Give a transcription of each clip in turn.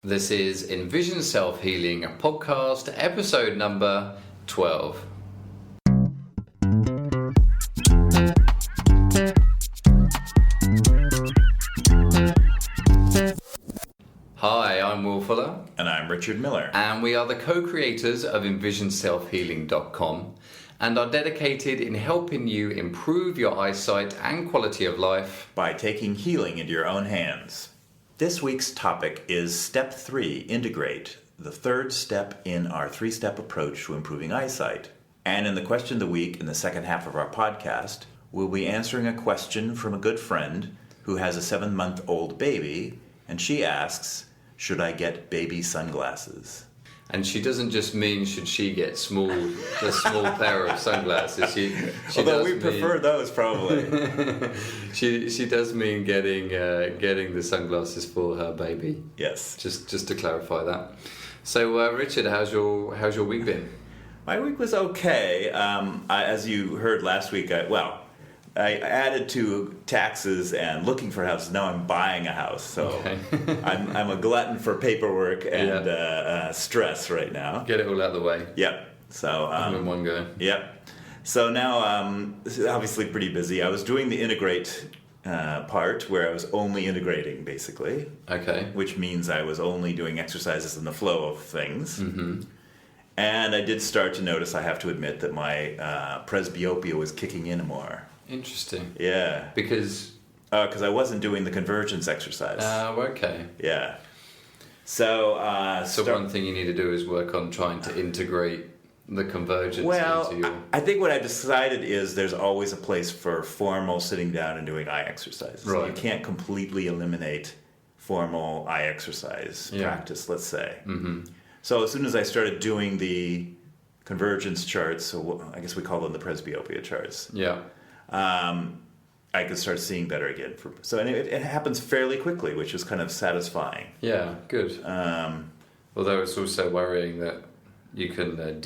This is Envision Self-Healing, a podcast, episode number 12. Hi, I'm Will Fuller. And I'm Richard Miller. And we are the co-creators of EnvisionSelfHealing.com and are dedicated in helping you improve your eyesight and quality of life by taking healing into your own hands. This week's topic is Step 3, Integrate, the third step in our three-step approach to improving eyesight. And in the question of the week, in the second half of our podcast, we'll be answering a question from a good friend who has a 7-month-old baby, and she asks, should I get baby sunglasses? And she doesn't just mean should she get a small pair of sunglasses. She Although we prefer those probably. she does mean getting the sunglasses for her baby. Yes. Just to clarify that. So Richard, how's your week been? My week was okay. As you heard last week, I added to taxes and looking for houses. Now I'm buying a house, so okay. I'm a glutton for paperwork and stress right now. Get it all out of the way. Yep. So in one go. Yep. So now this is obviously pretty busy. I was doing the integrate part where I was only integrating basically. Okay. Which means I was only doing exercises in the flow of things. Mm-hmm. And I did start to notice, I have to admit, that my presbyopia was kicking in more. Interesting. Yeah. Because I wasn't doing the convergence exercise. Okay. Yeah. So one thing you need to do is work on trying to integrate the convergence into your... I think what I've decided is there's always a place for formal sitting down and doing eye exercises. Right. You can't completely eliminate formal eye exercise practice, let's say. Mm-hmm. So as soon as I started doing the convergence charts, so I guess we call them the presbyopia charts. Yeah. I could start seeing better again. And it happens fairly quickly, which is kind of satisfying. Yeah, good. Although it's also worrying that you can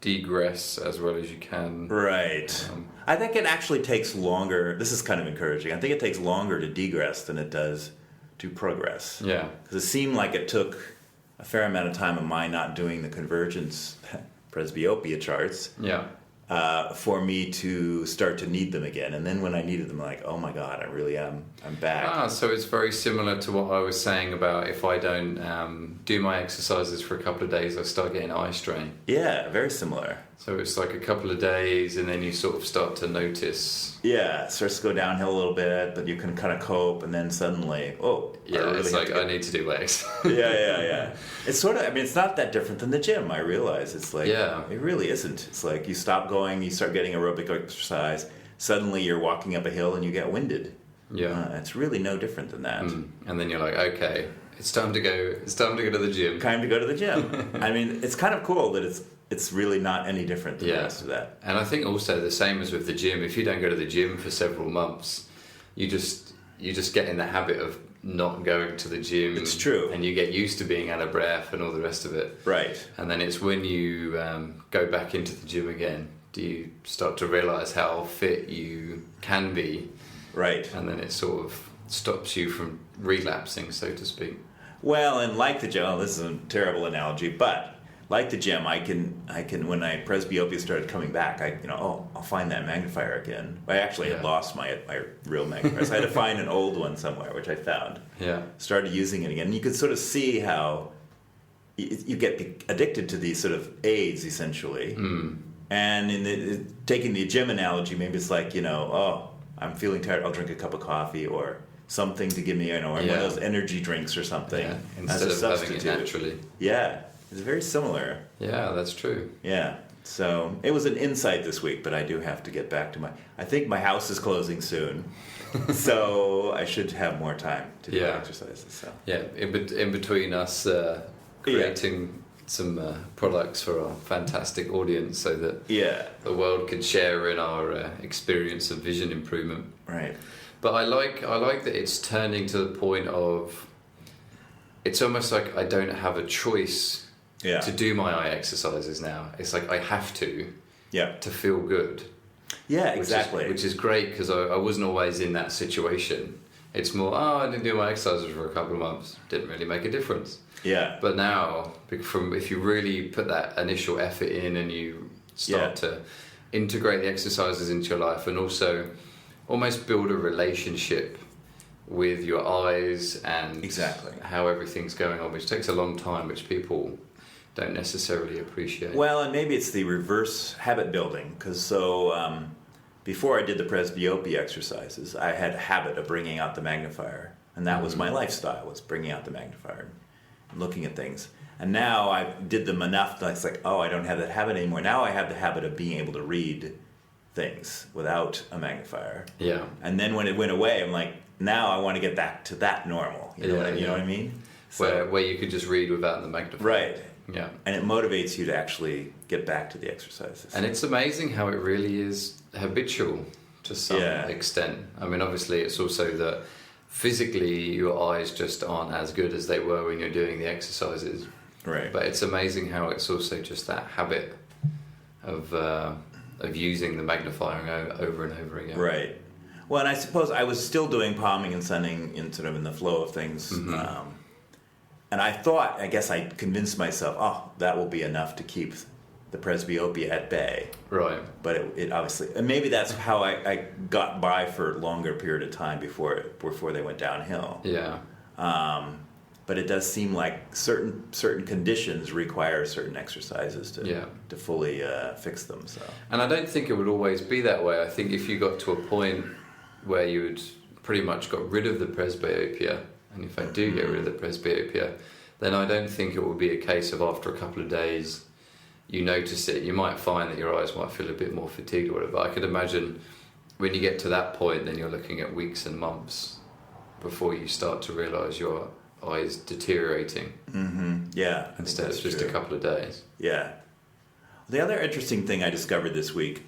degress as well as you can. Right. I think it actually takes longer. This is kind of encouraging. I think it takes longer to degress than it does to progress. Yeah. Because it seemed like it took a fair amount of time of mine not doing the convergence presbyopia charts. Yeah. For me to start to need them again. And then when I needed them, I'm like, oh my God, I'm back. So it's very similar to what I was saying about if I don't do my exercises for a couple of days, I start getting eye strain. Yeah, very similar. So it's like a couple of days and then you sort of start to notice. Yeah, it starts to go downhill a little bit, but you can kind of cope, and then suddenly, I need to do legs. Yeah. It's sort of, it's not that different than the gym, I realize. It's like, It really isn't. It's like you stop going, you start getting aerobic exercise, suddenly you're walking up a hill and you get winded. Yeah. It's really no different than that. And then you're like, okay, it's time to go to the gym. Time to go to the gym. It's kind of cool that it's really not any different than the rest of that. And I think also the same as with the gym, if you don't go to the gym for several months, you just get in the habit of not going to the gym. It's true. And you get used to being out of breath and all the rest of it. Right. And then it's when you go back into the gym again, do you start to realise how fit you can be. Right. And then it sort of stops you from relapsing, so to speak. Well, and like the gym, this is a terrible analogy, but like the gym, I can when my presbyopia started coming back, I'll find that magnifier again. I actually had lost my real magnifier, so I had to find an old one somewhere, which I found. Yeah. Started using it again. And you could sort of see how you get addicted to these sort of aids, essentially. And taking the gym analogy, maybe it's like, I'm feeling tired, I'll drink a cup of coffee or something to give me, or one of those energy drinks or something. Yeah. Instead of having it naturally. Yeah. It's very similar. Yeah, that's true. Yeah. So it was an insight this week, but I do have to get back to I think my house is closing soon. So I should have more time to do exercises. So. Yeah, in between us creating some products for our fantastic audience so that the world can share in our experience of vision improvement. Right. But I like that it's turning to the point of it's almost like I don't have a choice to do my eye exercises now. It's like I have to feel good. Yeah, exactly. Which is great because I wasn't always in that situation. It's more, I didn't do my exercises for a couple of months. Didn't really make a difference. Yeah. But now, if you really put that initial effort in and you start to integrate the exercises into your life and also almost build a relationship with your eyes and how everything's going on, which takes a long time, which people don't necessarily appreciate. Well, and maybe it's the reverse habit building, because before I did the presbyopia exercises, I had a habit of bringing out the magnifier, and that was my lifestyle, was bringing out the magnifier and looking at things. And now I did them enough that it's like, I don't have that habit anymore. Now I have the habit of being able to read things without a magnifier. Yeah. And then when it went away, I'm like, now I want to get back to that normal. You know what I mean? So, where you could just read without the magnifier. Right. Yeah. And it motivates you to actually get back to the exercises. And it's amazing how it really is habitual to some extent. I mean, obviously it's also that physically your eyes just aren't as good as they were when you're doing the exercises. Right. But it's amazing how it's also just that habit of using the magnifying over and over again. Right. Well, and I suppose I was still doing palming and sunning in sort of in the flow of things. Mm-hmm. And I guess I convinced myself, that will be enough to keep the presbyopia at bay. Right. But it obviously, and maybe that's how I got by for a longer period of time before they went downhill. Yeah. But it does seem like certain conditions require certain exercises to fully fix them. So. And I don't think it would always be that way. I think if you got to a point where you had pretty much got rid of the presbyopia, and if I do get rid of the presbyopia, then I don't think it will be a case of after a couple of days you notice it. You might find that your eyes might feel a bit more fatigued or whatever. But I could imagine when you get to that point, then you're looking at weeks and months before you start to realise your eyes deteriorating. Mm-hmm. Yeah. Instead of just a couple of days. Yeah. The other interesting thing I discovered this week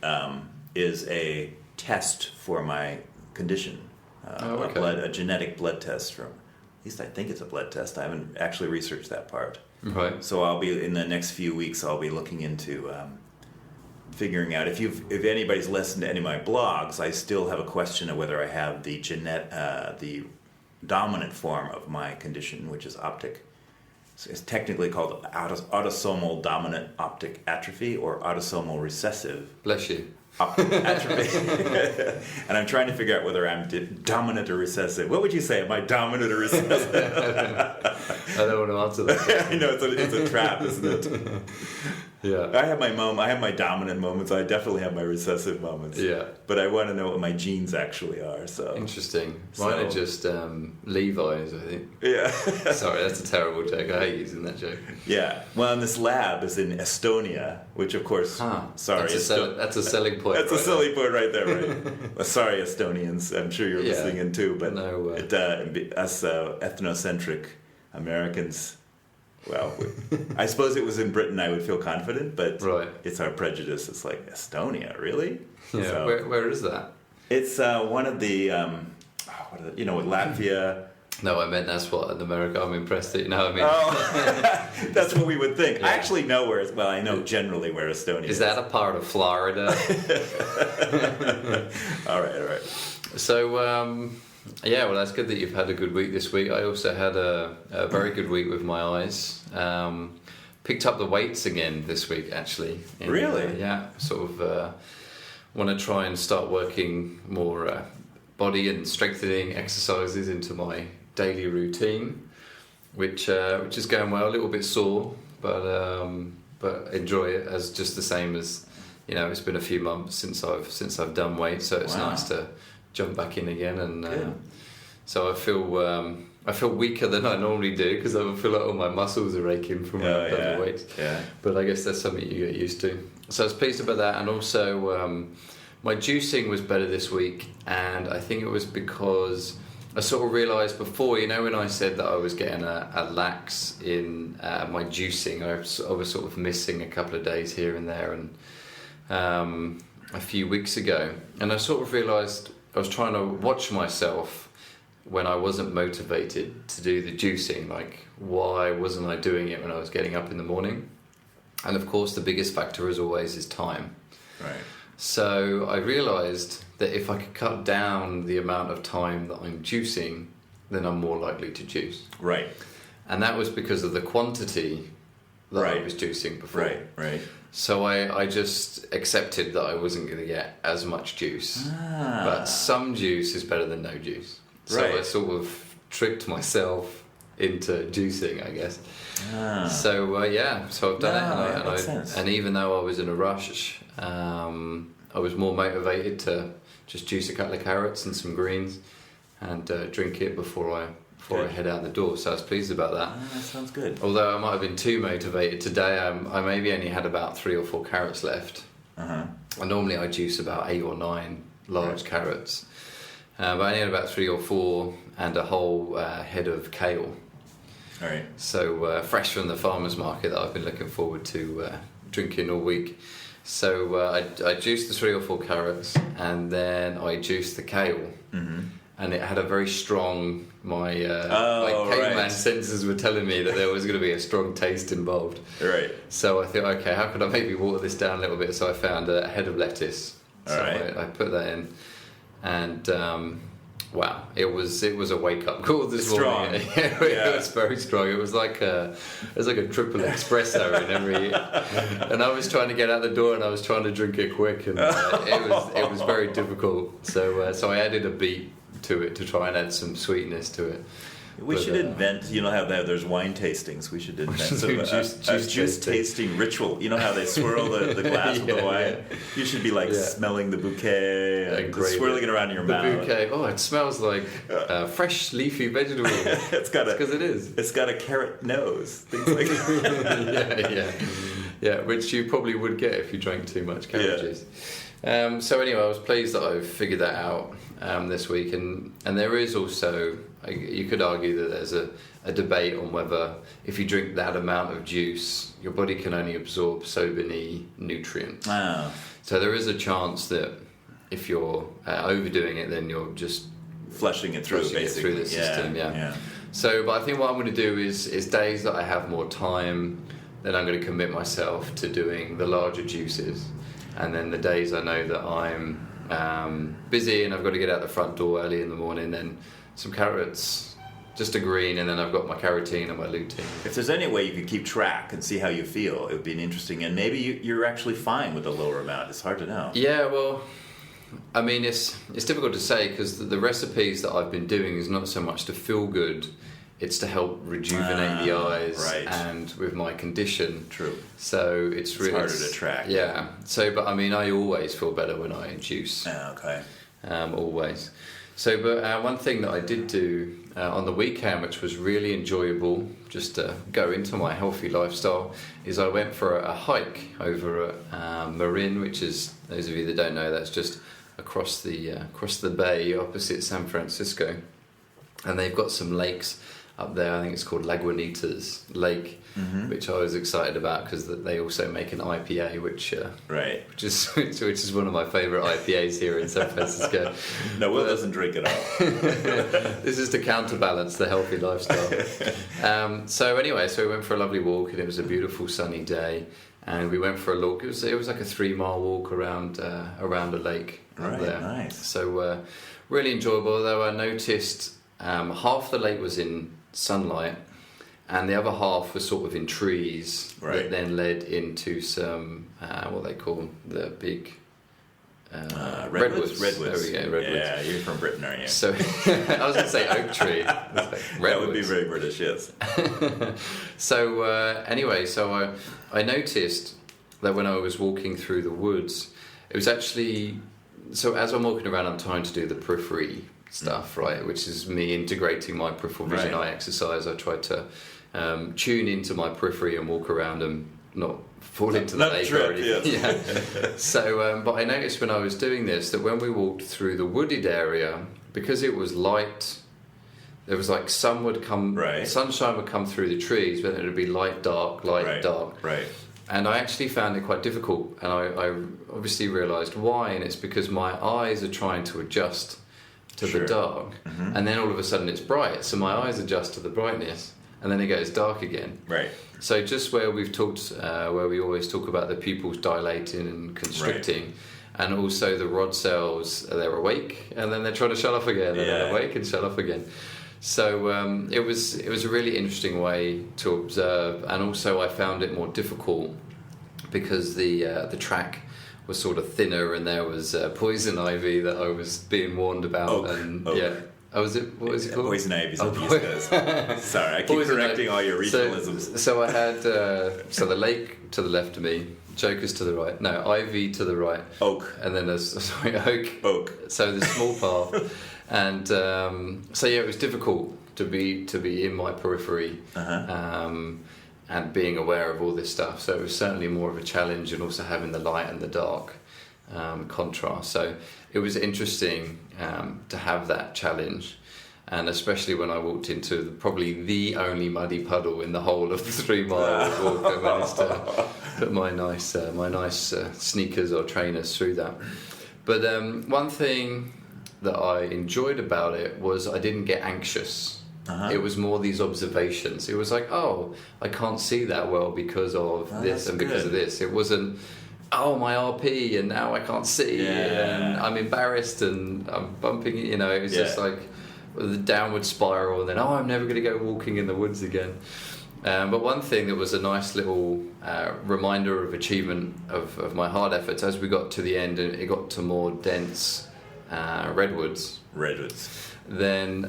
is a test for my condition. A genetic blood test from, at least I think it's a blood test. I haven't actually researched that part. Right. So I'll be, in the next few weeks, I'll be looking into figuring out, if anybody's listened to any of my blogs, I still have a question of whether I have the dominant form of my condition, which is optic. So it's technically called autosomal dominant optic atrophy or autosomal recessive. Bless you. Optic atrophy. And I'm trying to figure out whether I'm dominant or recessive. What would you say? Am I dominant or recessive? I don't want to answer that. I know, it's a trap, isn't it? Yeah. I have my dominant moments. I definitely have my recessive moments. Yeah. But I want to know what my genes actually are. So interesting. Mine are just Levi's, I think. Yeah. Sorry, that's a terrible joke. I hate using that joke. Yeah. Well, and this lab is in Estonia, which of course. Sorry. That's a selling point. That's a silly point right there, right? Well, sorry, Estonians. I'm sure you're listening in too, but us ethnocentric Americans. Well, I suppose it was in Britain I would feel confident, but it's our prejudice. It's like, Estonia, really? Yeah. So, where is that? It's one of the, with Latvia. No, I meant that's what in America. I'm impressed that you know what I mean. Oh, that's what we would think. Yeah. I actually know I know generally where Estonia is. Is that a part of Florida? All right. So, well, that's good that you've had a good week this week. I also had a very good week with my eyes. Picked up the weights again this week, actually. Really? Sort of want to try and start working more body and strengthening exercises into my daily routine, which is going well. A little bit sore, but enjoy it as just the same as, it's been a few months since I've done weights, so it's nice to jump back in again, and so I feel weaker than I normally do because I feel like all my muscles are aching from when I've done the weights. Yeah. But I guess that's something you get used to. So I was pleased about that, and also my juicing was better this week, and I think it was because I sort of realised before, when I said that I was getting a lax in my juicing, I was sort of missing a couple of days here and there, and a few weeks ago, and I sort of realised I was trying to watch myself when I wasn't motivated to do the juicing. Like, why wasn't I doing it when I was getting up in the morning? And of course, the biggest factor, as always, is time. Right. So I realised that if I could cut down the amount of time that I'm juicing, then I'm more likely to juice. Right. And that was because of the quantity that I Right. was juicing before. Right. Right. So I just accepted that I wasn't going to get as much juice. But some juice is better than no juice. So Right. I sort of tricked myself into juicing, I guess. So so I've done it, makes sense. and even though I was in a rush, I was more motivated to just juice a couple of carrots and some greens, and drink it before I head out the door. So I was pleased about that. That sounds good. Although I might have been too motivated today, I maybe only had about 3 or 4 carrots left. And normally I juice about 8 or 9 large carrots, but I only had about 3 or 4 and a whole head of kale. All right. So fresh from the farmer's market that I've been looking forward to drinking all week. So I juiced the 3 or 4 carrots, and then I juiced the kale. And it had a very strong, my caveman senses were telling me that there was going to be a strong taste involved. Right. So I thought, okay, how could I maybe water this down a little bit? So I found a head of lettuce. So I put that in, and wow, it was a wake up call this morning. It was very strong. It was like a triple espresso in every. And I was trying to get out the door, and I was trying to drink it quick, and it was very difficult. So I added a beet to it to try and add some sweetness to it. We should invent, how there's wine tastings. We should invent a juice tasting ritual. You know how they swirl the glass with the wine? Yeah. You should be smelling the bouquet and swirling it around your mouth. The bouquet, it smells like fresh leafy vegetable. Because it is. It's got a carrot nose. Things like that. Yeah, which you probably would get if you drank too much carrot juice. So anyway, I was pleased that I've figured that out this week, and there is also, you could argue that there's a debate on whether if you drink that amount of juice, your body can only absorb so many nutrients. So there is a chance that if you're overdoing it, then you're just flushing it through the system. So, but I think what I'm going to do is days that I have more time, then I'm going to commit myself to doing the larger juices. And then the days I know that I'm busy and I've got to get out the front door early in the morning, then some carrots, just a green, and then I've got my carotene and my lutein. If there's any way you could keep track and see how you feel, it would be interesting. And maybe you're actually fine with a lower amount. It's hard to know. Yeah, well, I mean, it's difficult to say because the recipes that I've been doing is not so much to feel good. It's to help rejuvenate the eyes, and with my condition. True. So it's really harder to track. Yeah. So, but I mean, I always feel better when I juice. Okay. Always. So, but one thing that I did do on the weekend, which was really enjoyable, just to go into my healthy lifestyle, is I went for a hike over at Marin, which is, those of you that don't know, that's just across the bay opposite San Francisco, and they've got some lakes up there. I think it's called Lagunitas Lake, which I was excited about because they also make an IPA, which is one of my favourite IPAs here in San Francisco. No, Will doesn't drink it all. This is to counterbalance the healthy lifestyle. So anyway, so we went for a lovely walk, and it was a beautiful sunny day, and we went for a walk. It was like a 3-mile walk around a lake up there. Nice. So really enjoyable. Although I noticed half the lake was in sunlight, and the other half was sort of in trees that then led into some what they call the big redwoods. Redwoods. There we go, redwoods. Yeah, you're from Britain, aren't you? So I was going to say oak tree. That would be very British, yes. So anyway, so I noticed that when I was walking through the woods, it was actually, so as I'm walking around, I'm trying to do the periphery stuff, right, which is me integrating my peripheral vision eye exercise. I try to tune into my periphery and walk around and not fall into the lake or anything. Yes. So, but I noticed when I was doing this that when we walked through the wooded area, because it was light, there was like sunshine would come through the trees, but it would be light, dark. Right. And I actually found it quite difficult, and I obviously realised why, and it's because my eyes are trying to adjust to the dark, and then all of a sudden it's bright, so my eyes adjust to the brightness, and then it goes dark again. Right. So just where we've talked, where we always talk about the pupils dilating and constricting, and also the rod cells, they're awake, and then they're trying to shut off again, and then awake and shut off again. So it was a really interesting way to observe, and also I found it more difficult because the track was sort of thinner, and there was poison ivy that I was being warned about. Oak. Yeah. Oh, was it? What was it called? Poison ivy is what the East Coast. Sorry, I keep Poison correcting ivy. all your regionalisms. So I had so the lake to the left of me, Joker's to the right. No, ivy to the right. Oak. And then there's Oak. So the small path, and so yeah, it was difficult to be in my periphery. And being aware of all this stuff. So it was certainly more of a challenge, and also having the light and the dark contrast. So it was interesting to have that challenge, and especially when I walked into probably the only muddy puddle in the whole of the 3 mile walk. I managed to put my nice sneakers or trainers through that. But one thing that I enjoyed about it was I didn't get anxious. It was more these observations. It was like, oh, I can't see that well because of this and because of this. It wasn't, oh, my RP and now I can't see and I'm embarrassed and I'm bumping. You know, it was just like the downward spiral, and then I'm never going to go walking in the woods again. But one thing that was a nice little reminder of achievement of my hard efforts as we got to the end, and it got to more dense redwoods. Then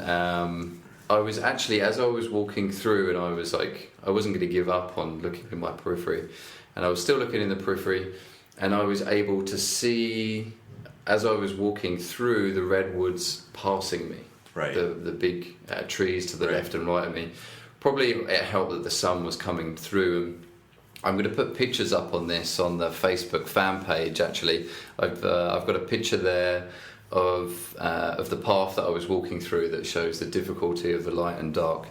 I was actually, as I was walking through, and I was like, I wasn't going to give up on looking in my periphery, and I was still looking in the periphery, and I was able to see, as I was walking through, the redwoods passing me, the big trees to the left and right of me. Probably it helped that the sun was coming through. And I'm going to put pictures up on this on the Facebook fan page. Actually, I've got a picture there of the path that I was walking through that shows the difficulty of the light and dark.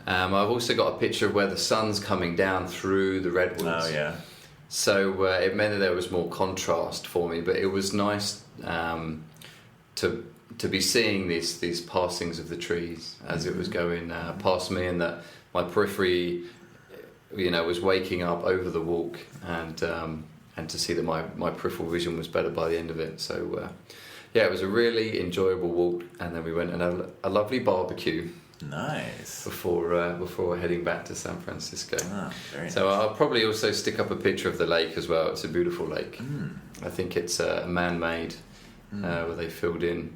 I've also got a picture of where the sun's coming down through the redwoods. Oh yeah. So it meant that there was more contrast for me, but it was nice to be seeing these passings of the trees as it was going past me, and that my periphery, was waking up over the walk, and to see that my peripheral vision was better by the end of it. So. Yeah, it was a really enjoyable walk, and then we went and had a lovely barbecue. Nice. Before heading back to San Francisco. Very nice. So I'll probably also stick up a picture of the lake as well. It's a beautiful lake. I think it's man-made, where they filled in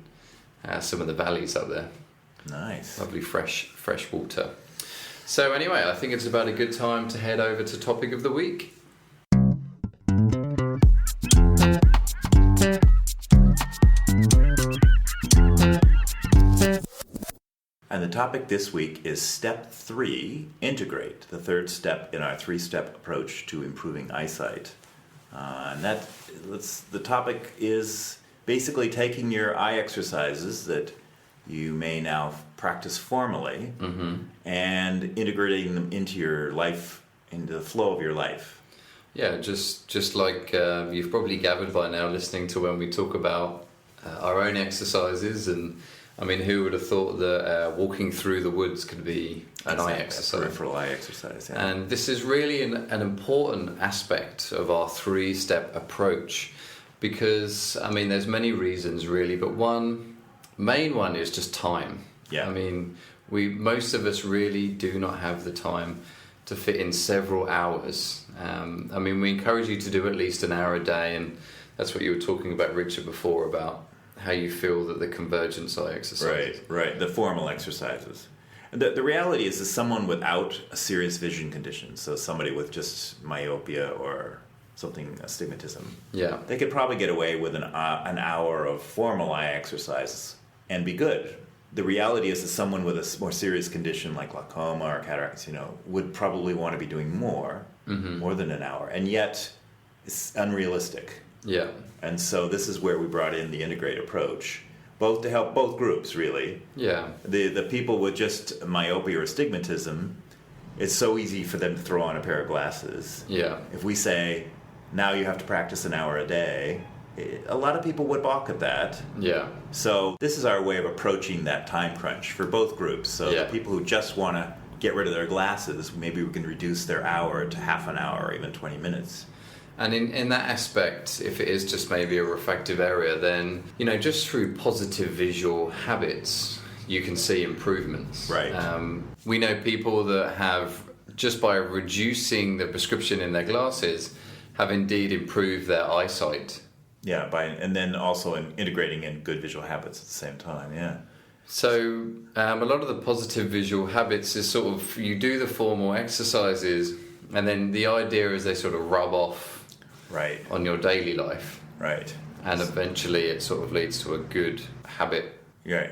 some of the valleys up there. Nice. Lovely fresh water. So anyway, I think it's about a good time to head over to topic of the week. And the topic this week is Step 3, Integrate, the third step in our 3-step approach to improving eyesight. The topic is basically taking your eye exercises that you may now practice formally and integrating them into your life, into the flow of your life. Yeah, just like you've probably gathered by now listening to when we talk about our own exercises. And I mean, who would have thought that walking through the woods could be an eye exercise? Peripheral eye exercise, yeah. And this is really an important aspect of our 3-step approach, because, I mean, there's many reasons really, but one main one is just time. Yeah. I mean, most of us really do not have the time to fit in several hours. I mean, we encourage you to do at least an hour a day, and that's what you were talking about, Richard, before, about how you feel that the convergence eye exercises. Right. The formal exercises. The reality is someone without a serious vision condition, so somebody with just myopia or something, astigmatism, they could probably get away with an hour of formal eye exercises and be good. The reality is that someone with a more serious condition like glaucoma or cataracts, would probably want to be doing more than an hour, and yet it's unrealistic. Yeah. And so this is where we brought in the integrate approach, both to help both groups, really. Yeah. The people with just myopia or astigmatism, it's so easy for them to throw on a pair of glasses. Yeah. If we say, now you have to practice an hour a day, a lot of people would balk at that. Yeah. So this is our way of approaching that time crunch for both groups. So the people who just want to get rid of their glasses, maybe we can reduce their hour to half an hour or even 20 minutes. And in that aspect, if it is just maybe a refractive area, then, just through positive visual habits, you can see improvements. Right. We know people that have, just by reducing the prescription in their glasses, have indeed improved their eyesight. Yeah, and then also integrating in good visual habits at the same time, yeah. So a lot of the positive visual habits is sort of, you do the formal exercises, and then the idea is they sort of rub off on your daily life. Right. And eventually it sort of leads to a good habit. Right.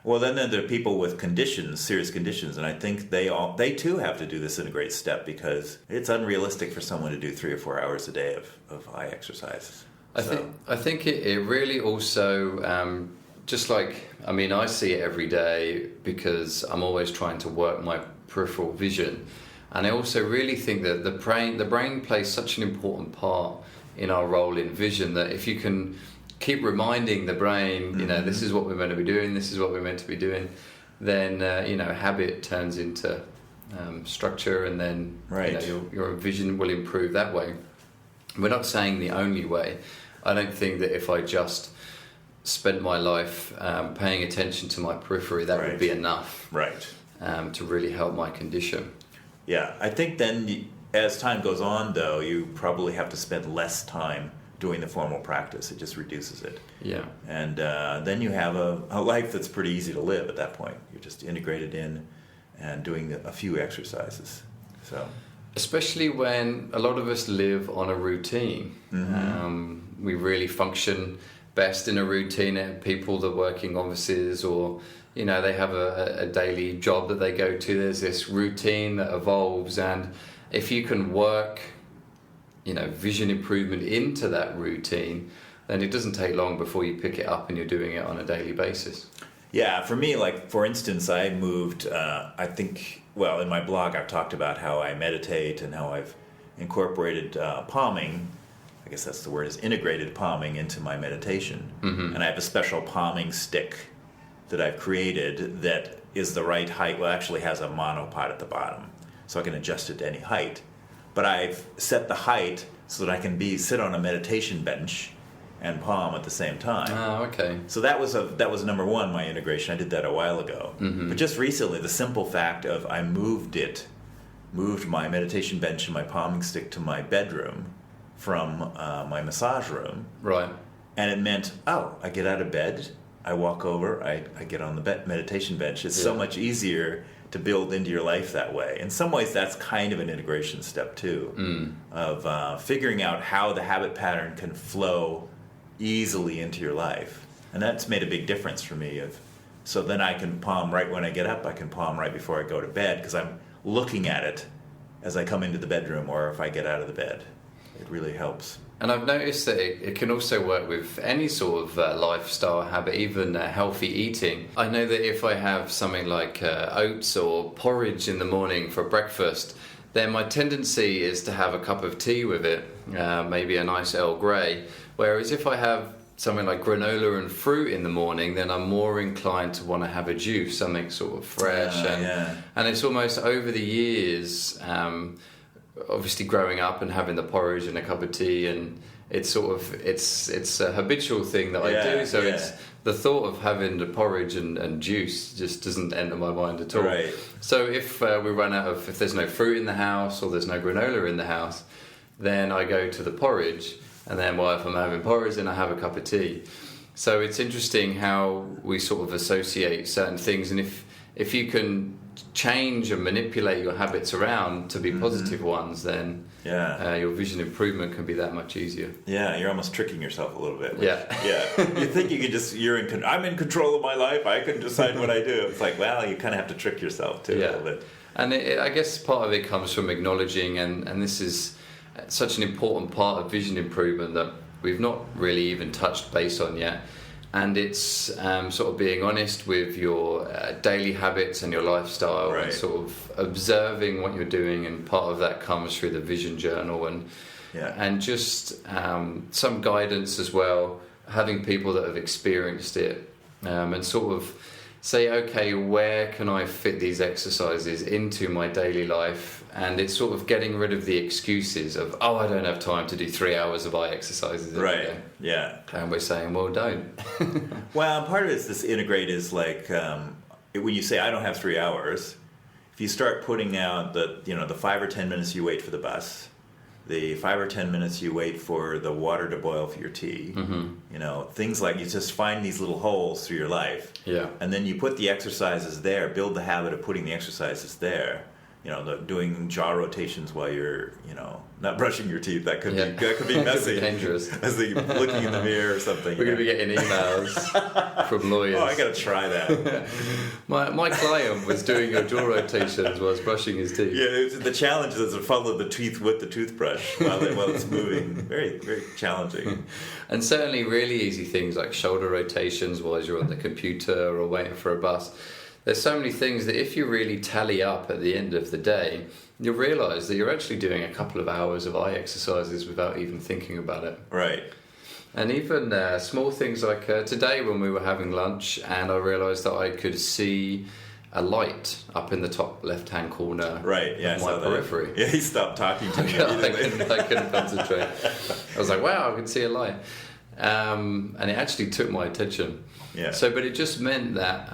Well, then there are people with conditions, serious conditions, and I think they too have to do this integrate step, because it's unrealistic for someone to do 3 or 4 hours a day of eye exercises. I think it really also, just like, I see it every day because I'm always trying to work my peripheral vision. And I also really think that the brain plays such an important part in our role in vision, that if you can keep reminding the brain, this is what we're meant to be doing, this is what we're meant to be doing, then, habit turns into structure, and then your vision will improve that way. We're not saying the only way. I don't think that if I just spent my life paying attention to my periphery, that would be enough to really help my condition. Yeah, I think then as time goes on, though, you probably have to spend less time doing the formal practice. It just reduces it. Yeah. And then you have a life that's pretty easy to live at that point. You're just integrated in and doing a few exercises. So, especially when a lot of us live on a routine. We really function best in a routine. People that work in offices, or they have a daily job that they go to, there's this routine that evolves, and if you can work vision improvement into that routine, then it doesn't take long before you pick it up and you're doing it on a daily basis. Yeah, for me, like, for instance, I moved, in my blog I've talked about how I meditate and how I've incorporated palming, I guess that's the word, is integrated palming into my meditation. And I have a special palming stick that I've created that is the right height. Well, it actually has a monopod at the bottom, so I can adjust it to any height. But I've set the height so that I can sit on a meditation bench and palm at the same time. Oh, okay. So that was number one, my integration. I did that a while ago. But just recently, the simple fact of I moved my meditation bench and my palming stick to my bedroom from my massage room. Right. And it meant, I get out of bed, I walk over, I get on the meditation bench. It's so much easier to build into your life that way. In some ways, that's kind of an integration step too, of figuring out how the habit pattern can flow easily into your life. And that's made a big difference for me. So then I can palm right when I get up, I can palm right before I go to bed, because I'm looking at it as I come into the bedroom or if I get out of the bed. It really helps. And I've noticed that it can also work with any sort of lifestyle habit, even healthy eating. I know that if I have something like oats or porridge in the morning for breakfast, then my tendency is to have a cup of tea with it, maybe a nice Earl Grey. Whereas if I have something like granola and fruit in the morning, then I'm more inclined to want to have a juice, something sort of fresh. And it's almost over the years, obviously growing up and having the porridge and a cup of tea, and it's a habitual thing that I do. So it's the thought of having the porridge and juice just doesn't enter my mind at all. Right. So if if there's no fruit in the house or there's no granola in the house, then I go to the porridge, and then if I'm having porridge, then I have a cup of tea. So it's interesting how we sort of associate certain things, and if you can change and manipulate your habits around to be positive ones, then your vision improvement can be that much easier. Yeah, you're almost tricking yourself a little bit. You think you could I'm in control of my life, I can decide what I do. It's like, well, you kind of have to trick yourself too a little bit. And I guess part of it comes from acknowledging, and this is such an important part of vision improvement that we've not really even touched base on yet. And it's sort of being honest with your daily habits and your lifestyle, and sort of observing what you're doing. And part of that comes through the vision journal, and just some guidance as well, having people that have experienced it, and sort of say, okay, where can I fit these exercises into my daily life and it's sort of getting rid of the excuses of, oh, I don't have time to do 3 hours of eye exercises every Right. day. Yeah. And we're saying, well, don't. Well, part of it is this integrate is like when you say I don't have 3 hours, if you start putting out the 5 or 10 minutes you wait for the bus, the 5 or 10 minutes you wait for the water to boil for your tea, things like, you just find these little holes through your life, and then you put the exercises there, build the habit of putting the exercises there. Doing jaw rotations while you're, not brushing your teeth. That could be messy. Could be dangerous. As looking in the mirror or something. We're going to be getting emails from lawyers. Oh, I got to try that. My client was doing your jaw rotations whilst brushing his teeth. Yeah, the challenge is to follow the teeth with the toothbrush while it's moving. Very, very challenging. And certainly really easy things like shoulder rotations while you're on the computer or waiting for a bus. There's so many things that if you really tally up at the end of the day, you'll realise that you're actually doing a couple of hours of eye exercises without even thinking about it. Right. And even small things like today when we were having lunch and I realised that I could see a light up in the top left-hand corner of my periphery. Yeah, he stopped talking to me. I couldn't concentrate. I was like, wow, I can see a light. And it actually took my attention. Yeah. But it just meant that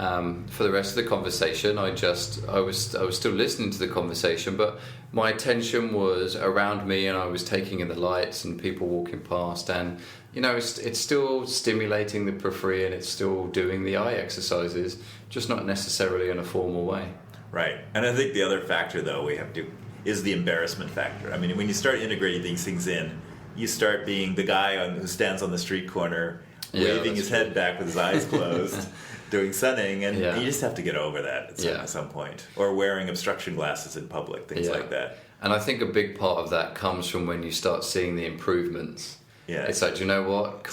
for the rest of the conversation, I was still listening to the conversation, but my attention was around me, and I was taking in the lights and people walking past, and it's still stimulating the periphery, and it's still doing the eye exercises, just not necessarily in a formal way. Right. And I think the other factor, though, is the embarrassment factor. I mean, when you start integrating these things in, you start being the guy who stands on the street corner, waving his head back with his eyes closed, doing sunning, and you just have to get over that at some point. Or wearing obstruction glasses in public, things like that. And I think a big part of that comes from when you start seeing the improvements. Yeah. It's like, do you know what?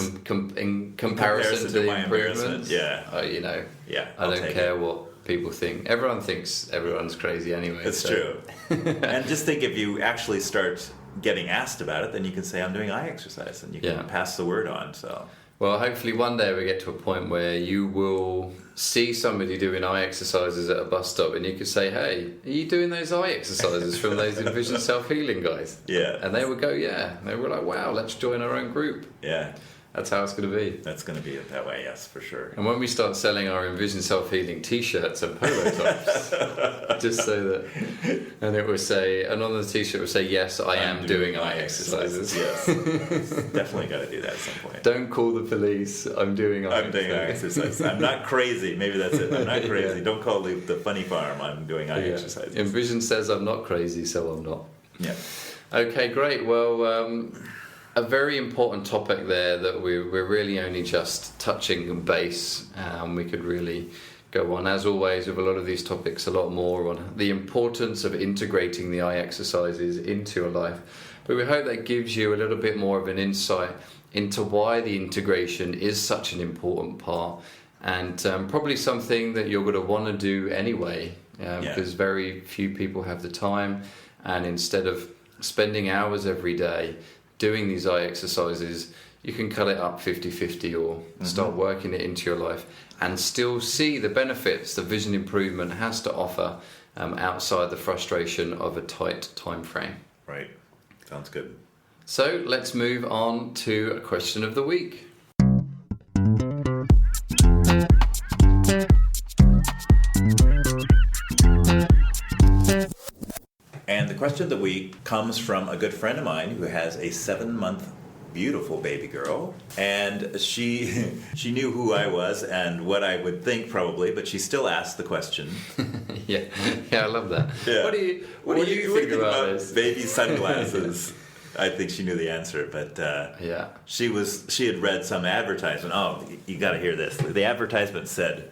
In comparison to the improvements, I don't care what people think. Everyone thinks everyone's crazy anyway. That's true. And just think, if you actually start getting asked about it, then you can say, I'm doing eye exercise, and you can pass the word on. So. Well, hopefully one day we get to a point where you will see somebody doing eye exercises at a bus stop and you could say, hey, are you doing those eye exercises from those Envision Self-Healing guys? Yeah. And they would go, yeah. And they were like, wow, let's join our own group. Yeah. That's how it's going to be. That's going to be it that way, yes, for sure. And when we start selling our Envision Self-Healing t-shirts and polo tops, just so that, and it will say, and on the t-shirt it will say, yes, I am doing eye exercises. Yes. Definitely got to do that at some point. Don't call the police, I'm doing eye exercises. I'm not crazy, maybe that's it. I'm not crazy. Don't call the funny farm, I'm doing eye exercises. Envision says I'm not crazy, so I'm not. Yeah. Okay, great. Well, a very important topic there that we're really only just touching base. We could really go on, as always, with a lot of these topics, a lot more on the importance of integrating the eye exercises into your life. But we hope that gives you a little bit more of an insight into why the integration is such an important part, and probably something that you're going to want to do anyway, because very few people have the time, and instead of spending hours every day doing these eye exercises, you can cut it up 50-50 or start working it into your life and still see the benefits the vision improvement has to offer outside the frustration of a tight time frame. Right. Sounds good. So let's move on to a question of the week. And the question of the week comes from a good friend of mine who has a 7-month beautiful baby girl, and she knew who I was and what I would think probably, but she still asked the question. yeah, I love that. Yeah. What do you think about this? Baby sunglasses? I think she knew the answer, but she had read some advertisement. Oh, you got to hear this. The advertisement said,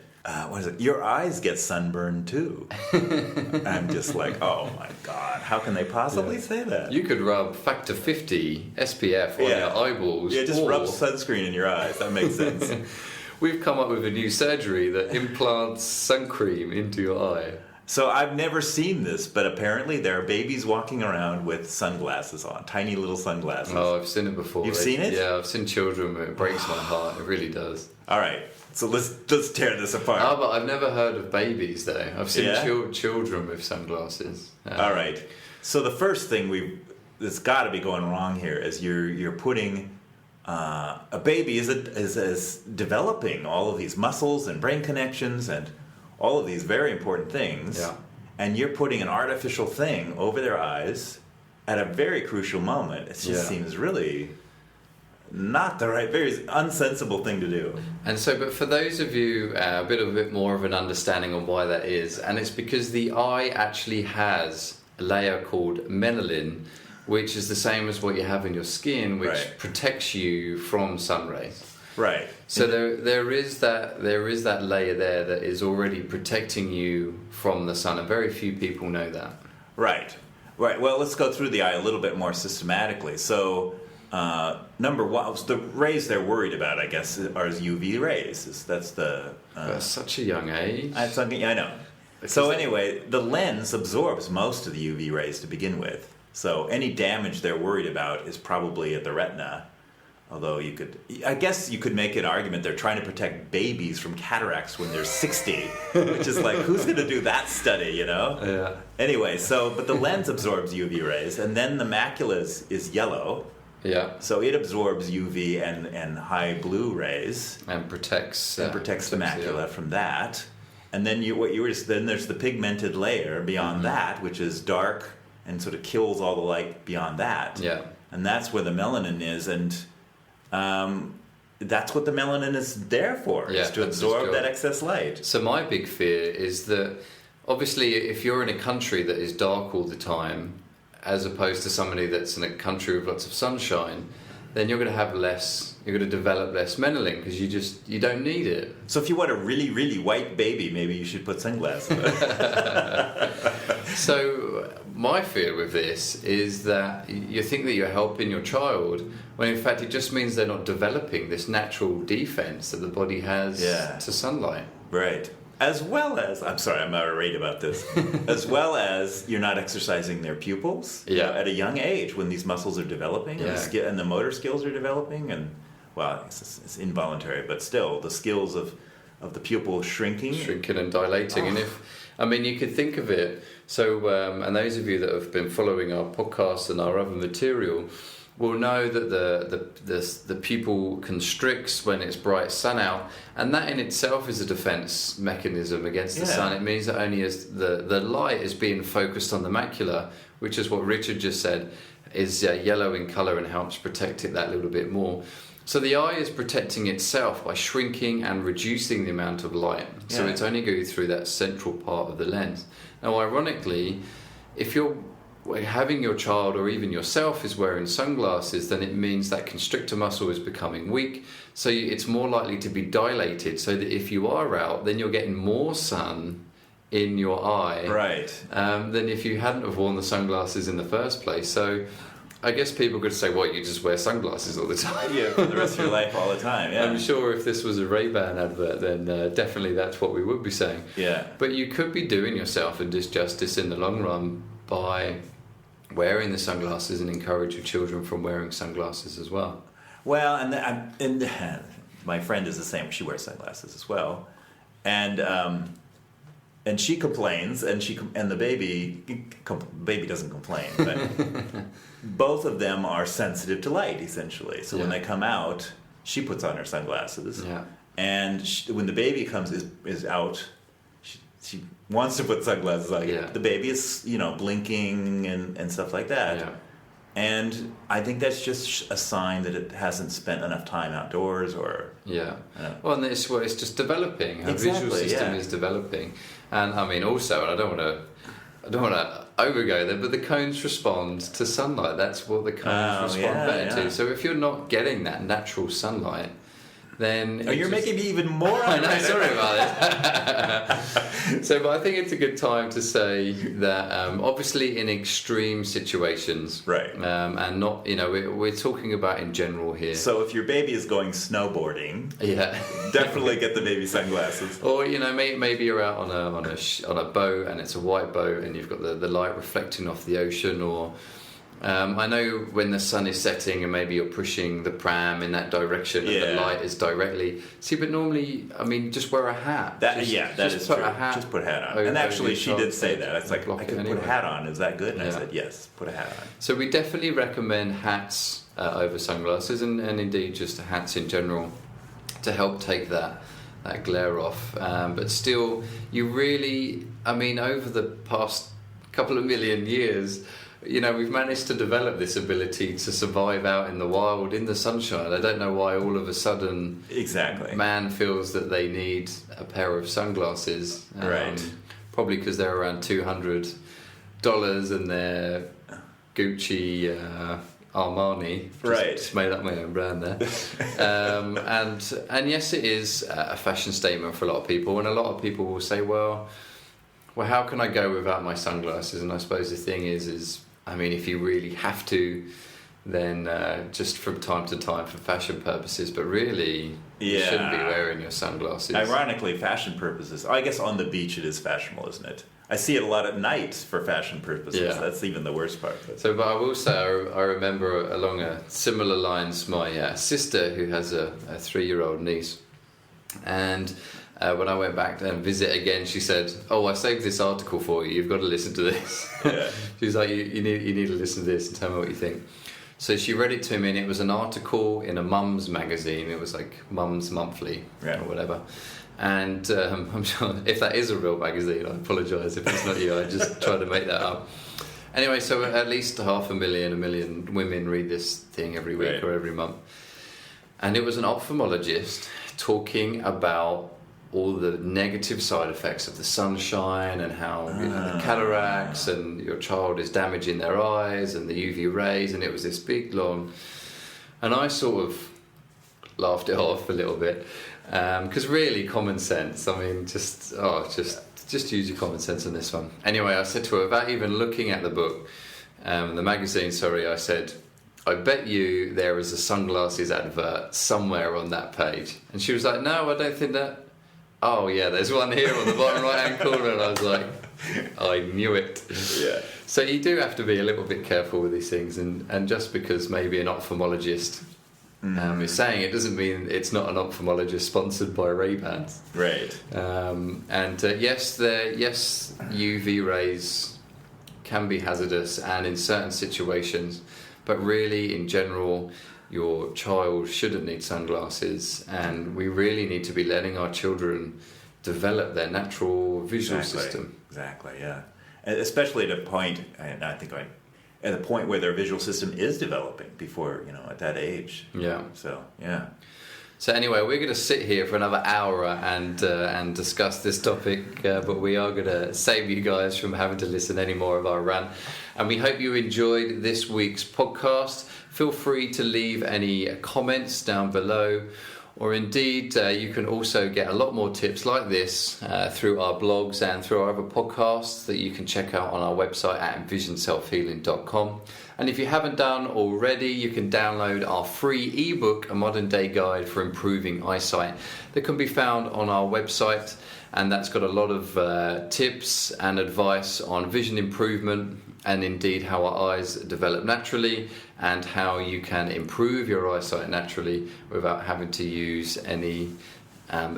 what is it? Your eyes get sunburned too. I'm just like, oh my God, how can they possibly say that? You could rub factor 50 SPF on your eyeballs. Yeah, just rub sunscreen in your eyes. That makes sense. We've come up with a new surgery that implants sun cream into your eye. So I've never seen this, but apparently there are babies walking around with sunglasses on, tiny little sunglasses. Oh, I've seen it before. You've seen it? Yeah, I've seen children. It breaks my heart. It really does. All right. So let's tear this apart. Oh, but I've never heard of babies though. I've seen children with sunglasses. All right. So the first thing that's got to be going wrong here is you're putting a baby is developing all of these muscles and brain connections and all of these very important things, and you're putting an artificial thing over their eyes at a very crucial moment. It just seems really not the right, very unsensible thing to do. And so, but for those of you a bit more of an understanding on why that is, and it's because the eye actually has a layer called melanin, which is the same as what you have in your skin, which protects you from sun rays. Right. So there is that layer there that is already protecting you from the sun, and very few people know that. Right. Well, let's go through the eye a little bit more systematically. So, number one, the rays they're worried about, I guess, are UV rays. That's the. At such a young age. I know. So anyway, the lens absorbs most of the UV rays to begin with. So any damage they're worried about is probably at the retina. Although I guess you could make an argument they're trying to protect babies from cataracts when they're 60, which is like, who's going to do that study, you know? Yeah. Anyway, but the lens absorbs UV rays, and then the macula is yellow. Yeah. So it absorbs UV and high blue rays. And protects the macula from that. And then then there's the pigmented layer beyond that, which is dark and sort of kills all the light beyond that. Yeah. And that's where the melanin is, and that's what the melanin is there for, is to absorb that excess light. So my big fear is that, obviously, if you're in a country that is dark all the time, as opposed to somebody that's in a country with lots of sunshine, then you're going to develop less melanin because you don't need it. So if you want a really, really white baby, maybe you should put sunglasses on. So my fear with this is that you think that you're helping your child, when in fact it just means they're not developing this natural defense that the body has to sunlight. Right. As well as, I'm sorry, I'm irate about this, as well as you're not exercising their pupils at a young age when these muscles are developing and the motor skills are developing, and, well, it's involuntary, but still, the skills of the pupil shrinking and dilating. And you could think of it, so, and those of you that have been following our podcast and our other material will know that the pupil constricts when it's bright sun out, and that in itself is a defense mechanism against the sun. It means that only as the light is being focused on the macula, which is what Richard just said, is yellow in color and helps protect it that little bit more. So the eye is protecting itself by shrinking and reducing the amount of light. So it's only going through that central part of the lens. Now, ironically, if you're having your child or even yourself is wearing sunglasses, then it means that constrictor muscle is becoming weak. So it's more likely to be dilated, so that if you are out, then you're getting more sun in your eye than if you hadn't have worn the sunglasses in the first place. So I guess people could say, well, you just wear sunglasses all the time. Yeah, for the rest of your life, all the time, yeah. I'm sure if this was a Ray-Ban advert, then definitely that's what we would be saying. Yeah. But you could be doing yourself a disjustice in the long run by wearing the sunglasses and encourage your children from wearing sunglasses as well. Well, and my friend is the same. She wears sunglasses as well. And she complains, and the baby doesn't complain, but both of them are sensitive to light, essentially. So when they come out, she puts on her sunglasses, and when the baby is out, she wants to put sunglasses on. The baby is blinking and stuff like that. And I think that's just a sign that it hasn't spent enough time outdoors, or well, and it's just developing. Her visual system is developing. And I mean, also, and I don't want to overgo there, but the cones respond to sunlight. That's what the cones respond better to. So if you're not getting that natural sunlight, then you're making me even more. I know. Sorry about it. But I think it's a good time to say that obviously in extreme situations, and not we're talking about in general here. So if your baby is going snowboarding, definitely get the baby sunglasses. Or maybe you're out on a boat and it's a white boat and you've got the light reflecting off the ocean, or I know when the sun is setting and maybe you're pushing the pram in that direction and the light is directly. See, but normally, I mean, just wear a hat. That is true. Just put a hat on. And actually, she did say that. It's like, I could put a hat on. Is that good? And I said, yes, put a hat on. So we definitely recommend hats over sunglasses, and indeed just hats in general to help take that glare off. But still, you really, I mean, over the past couple of million years, you know, we've managed to develop this ability to survive out in the wild in the sunshine. I don't know why all of a sudden man feels that they need a pair of sunglasses. Right. Probably because they're around $200 and they're Gucci, Armani. Just made up my own brand there. And yes, it is a fashion statement for a lot of people, and a lot of people will say, well, how can I go without my sunglasses? And I suppose the thing is I mean, if you really have to, then just from time to time for fashion purposes, but really you shouldn't be wearing your sunglasses. Ironically, fashion purposes, I guess on the beach it is fashionable, isn't it? I see it a lot at night for fashion purposes. Yeah. That's even the worst part. So, but I will say, I remember along similar lines, my sister, who has a 3-year-old niece, and when I went back to visit again, she said, "Oh, I saved this article for you. You've got to listen to this." Yeah. She was like, "You need to listen to this and tell me what you think." So she read it to me, and it was an article in a mum's magazine. It was like Mum's Monthly or whatever. And I'm sure if that is a real magazine, I apologise if it's not you. I just tried to make that up. Anyway, so at least 500,000, 1 million women read this thing every week or every month. And it was an ophthalmologist talking about all the negative side effects of the sunshine and how the cataracts and your child is damaging their eyes and the UV rays, and it was this big long, and I sort of laughed it off a little bit because really common sense. I mean, just use your common sense on this one. Anyway, I said to her, without even looking at the book, the magazine, I said, "I bet you there is a sunglasses advert somewhere on that page." And she was like, "No, I don't think that." "Oh yeah, there's one here on the bottom right hand corner." And I was like, I knew it. Yeah. So you do have to be a little bit careful with these things, and just because maybe an ophthalmologist is saying it doesn't mean it's not an ophthalmologist sponsored by Ray-Bans. Right. Yes, UV rays can be hazardous, and in certain situations, but really in general, your child shouldn't need sunglasses, and we really need to be letting our children develop their natural visual system. Exactly, yeah. And especially at a point, and I think at a point where their visual system is developing before, at that age. Yeah. So, yeah. So anyway, we're going to sit here for another hour and discuss this topic, but we are going to save you guys from having to listen any more of our rant. And we hope you enjoyed this week's podcast. Feel free to leave any comments down below, or indeed you can also get a lot more tips like this through our blogs and through our other podcasts that you can check out on our website at envisionselfhealing.com. And if you haven't done already, you can download our free ebook, A Modern Day Guide for Improving Eyesight, that can be found on our website. And that's got a lot of tips and advice on vision improvement, and indeed how our eyes develop naturally, and how you can improve your eyesight naturally without having to use any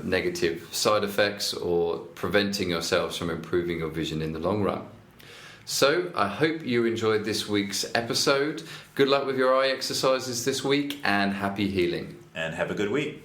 negative side effects or preventing yourselves from improving your vision in the long run. So I hope you enjoyed this week's episode. Good luck with your eye exercises this week, and happy healing. And have a good week.